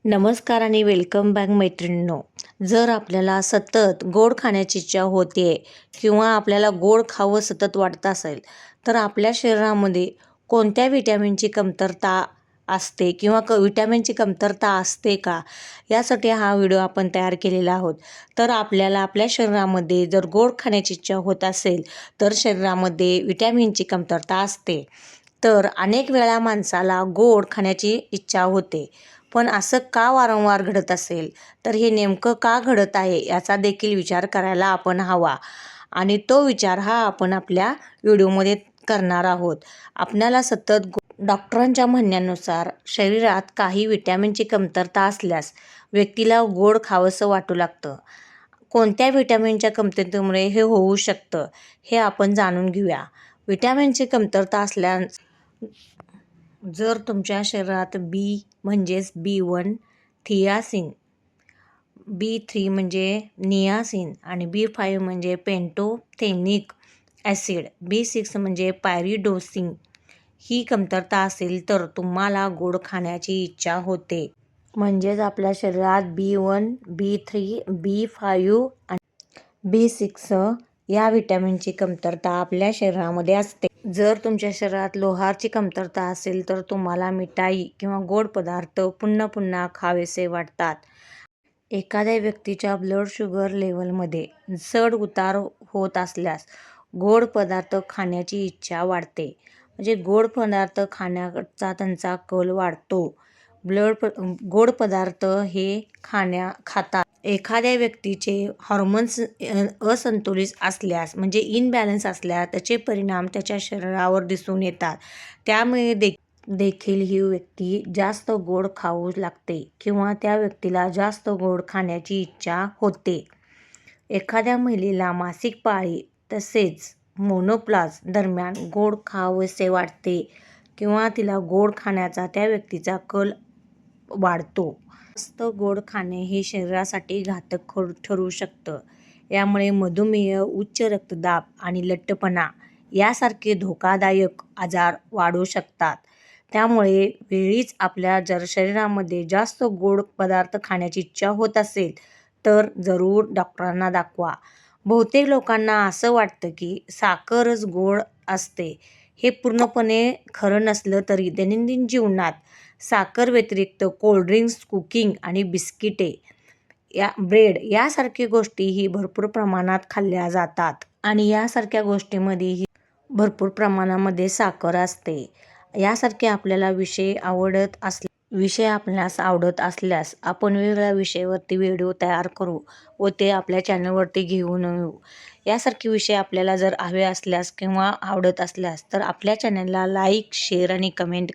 नमस्कार आणि welcome back मैत्रिणींनो. जर आपल्याला सतत गोड खाण्याची इच्छा होते किंवा आपल्याला गोड खावं सतत वाटत असेल, तर आपल्या शरीरामध्ये कोणत्या विटॅमिनची कमतरता असते किंवा विटॅमिनची कमतरता असते का, यासाठी हा व्हिडिओ आपण तयार केलेला आहोत. तर आपल्याला आपल्या शरीरामध्ये जर गोड खाण्याची इच्छा होत असेल, तर शरीरामध्ये विटॅमिनची कमतरता असते. तर अनेक वेळा माणसाला गोड खाण्याची इच्छा होते. पण असं का वारंवार घडत असेल, तर हे नेमकं का घडत आहे याचा देखील विचार करायला आपण हवा आणि तो विचार हा आपण आपल्या व्हिडिओमध्ये करणार आहोत. आपल्याला सतत डॉक्टरांच्या म्हणण्यानुसार शरीरात काही विटॅमिनची कमतरता असल्यास व्यक्तीला गोड खावंसं वाटू लागतं. कोणत्या विटॅमिनच्या कमतरतेमुळे हे होऊ शकतं, हे आपण जाणून घेऊया. विटॅमिनची कमतरता असल्यास जर तुमच्या शरीरात बी म्हणजेच B1, थियासिन, B3 म्हणजे नियासिन आणि B5 म्हणजे पेंटोथेनिक ॲसिड, B6 म्हणजे पायरिडोसिन ही कमतरता असेल तर तुम्हाला गोड खाण्याची इच्छा होते. म्हणजेच आपल्या शरीरात B1, B3, B5 आणि B6 या विटॅमिनची कमतरता आपल्या शरीरामध्ये असते. जर तुमच्या शरीरात लोहाची कमतरता असेल तर तुम्हाला मिठाई किंवा गोड पदार्थ पुन्हा पुन्हा खावेसे वाटतात. एखाद्या व्यक्तीच्या ब्लड शुगर लेवलमध्ये चढ उतार होत असल्यास गोड पदार्थ खाण्याची इच्छा वाढते. म्हणजे गोड पदार्थ खाण्याचा त्यांचा कल वाढतो. गोड पदार्थ हे खातात एखाद्या व्यक्तीचे हॉर्मोन्स असंतुलित असल्यास म्हणजे इनबॅलन्स असल्यास त्याचे परिणाम त्याच्या शरीरावर दिसून येतात. त्यामुळे देखील ही व्यक्ती जास्त गोड खाऊ लागते किंवा त्या व्यक्तीला जास्त गोड खाण्याची इच्छा होते. एखाद्या महिलेला मासिक पाळी तसेच मोनोप्लाज दरम्यान गोड खावेसे वाटते किंवा तिला गोड खाण्याचा त्या व्यक्तीचा कल वाढतो. जास्त गोड खाणे हे शरीरासाठी घातक ठरू शकतं. यामुळे मधुमेह, उच्च रक्तदाब आणि लठ्ठपणा यासारखे धोकादायक आजार वाढू शकतात. त्यामुळे वेळीच आपल्या जर शरीरामध्ये जास्त गोड पदार्थ खाण्याची इच्छा होत असेल तर जरूर डॉक्टरांना दाखवा. बहुतेक लोकांना असं वाटतं की साखरच गोड असते. हे पूर्णपणे खरं नसलं तरी दैनंदिन जीवनात साखर व्यतिरिक्त कोल्ड्रिंक्स, कुकिंग आणि बिस्किटे, ब्रेड यासारख्या गोष्टीही भरपूर प्रमाणात खाल्ल्या जातात आणि यासारख्या गोष्टींमध्येही भरपूर प्रमाणामध्ये साखर असते. यासारखे आपल्याला विषय आपल्यास आवडत असल्यास आपण वेगवेगळ्या विषयावरती व्हिडिओ तयार करू व ते आपल्या चॅनलवरती घेऊन येऊ. यासारखे विषय आपल्याला जर हवे असल्यास किंवा आवडत असल्यास तर आपल्या चॅनलला लाईक, शेअर आणि कमेंट